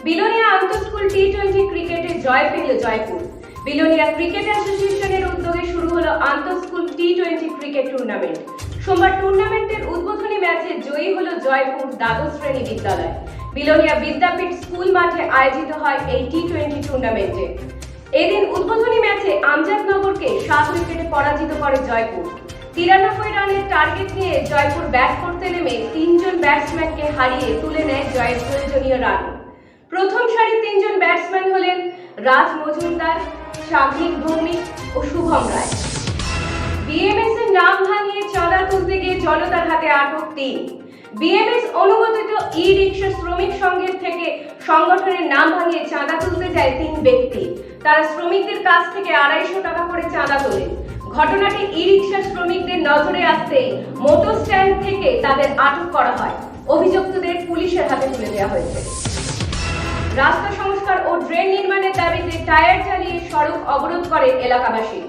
Belonia আন্তঃস্কুল T20 ক্রিকেটে জয় পেল Jaipur. Belonia cricket অ্যাসোসিয়েশনের উদ্যোগে শুরু হলো আন্তঃস্কুল টি20 ক্রিকেট টুর্নামেন্ট। সোমবার টুর্নামেন্টের উদ্বোধনী ম্যাচে জয়ী হলো জয়পুর দ্বাদশ শ্রেণী বিদ্যালয়। বিলোনিয়া বিদ্যাপীঠ স্কুল মাঠে আয়োজিত হয় এই টি20 টুর্নামেন্টে। এদিন উদ্বোধনী ম্যাচে আমজাদনগরকে 7 উইকেটে পরাজিত করে জয়পুর। 93 রানের টার্গেট নিয়ে জয়পুর ব্যাট করতে নেমে 3 জন ব্যাটসম্যানকে হারিয়ে তুলে নেয় জয়ের প্রয়োজনীয় রান। প্রথম সারির 3 জন ব্যাটসম্যান হলেন রাজ মজুমদার, সাগ্নিক ভৌমিক ও শুভম রায়। বিএমএস এর নাম ভাঙিয়ে চাঁদা তুলতে গিয়ে জনতার হাতে আটক 3। বিএমএস অনুমোদিত ই-রিকশা শ্রমিক সংঘের থেকে সংগঠনের নাম ভাঙিয়ে চাঁদা তুলতে যায় 3 ব্যক্তি। তারা শ্রমিকদের কাছ থেকে 250 টাকা করে চাঁদা তোলেন। ঘটনাটি ই-রিকশা শ্রমিকদের নজরে আসতেই মোটর স্ট্যান্ড থেকে তাদের আটক করা হয়। অভিযুক্তদের পুলিশের হাতে তুলে দেওয়া হয়েছে। রাস্তা সংস্কার ও ড্রেন নির্মাণের দাবিতে টায়ার চালিয়ে সড়ক অবরোধ করে এলাকাবাসী।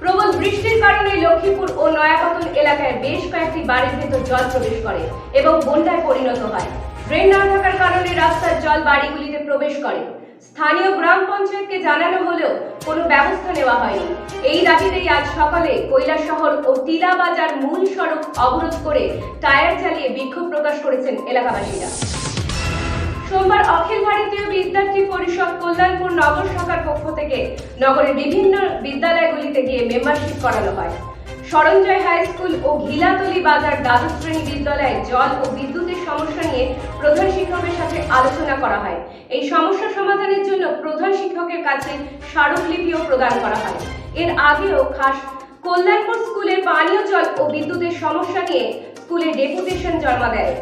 প্রবল বৃষ্টির কারণে লক্ষ্মীপুর ও নয়াপতন এলাকায় বেশ কয়েকটি বাড়ির ভেতর জল প্রবেশ করে এবং বন্যায় পরিণত হয়। ড্রেন না থাকার কারণে রাস্তার জল বাড়িগুলিতে প্রবেশ করে। স্থানীয় গ্রাম পঞ্চায়েতকে জানানো হলেও কোনো ব্যবস্থা নেওয়া হয়নি। এই দাবিতেই আজ সকালে কৈলাসহর ও টিলা বাজার মূল সড়ক অবরোধ করে টায়ার চালিয়ে বিক্ষোভ প্রকাশ করেছেন এলাকাবাসীরা। সোমবার অখিল ভারতীয় বিদ্যার্থী পরিষদ কল্যাণপুর নগর শাখার পক্ষ থেকে নগরের বিভিন্ন বিদ্যালয়গুলিতে গিয়ে মেম্বারশিপ করানো হয়। সরঞ্জয় হাই স্কুল ও ঘিলাতলি বাজার দ্বাদশ শ্রেণী বিদ্যালয়ে জল ও বিদ্যুতের সমস্যা নিয়ে প্রধান শিক্ষকের সাথে আলোচনা করা হয়। এই সমস্যা সমাধানের জন্য প্রধান শিক্ষকের কাছে স্মারকলিপিও প্রদান করা হয়। এর আগেও খাস কল্যাণপুর স্কুলের পানীয় জল ও বিদ্যুতের সমস্যা নিয়ে স্কুলে ডেপুটেশন জমা দেয়।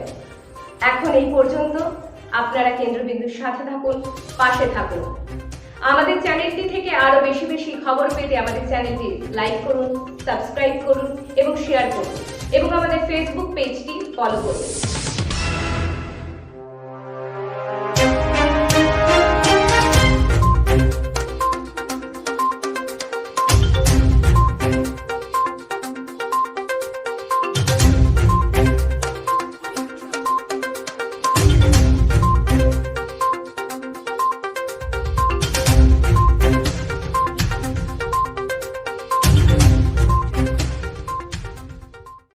এখন এই পর্যন্ত। আপনারা কেন্দ্রবিন্দুর সাথে থাকুন, পাশে থাকুন। আমাদের চ্যানেলটি থেকে আরো বেশি বেশি খবর পেতে আমাদের চ্যানেলটি লাইক করুন, সাবস্ক্রাইব করুন এবং শেয়ার করুন এবং আমাদের ফেসবুক পেজটি ফলো করুন।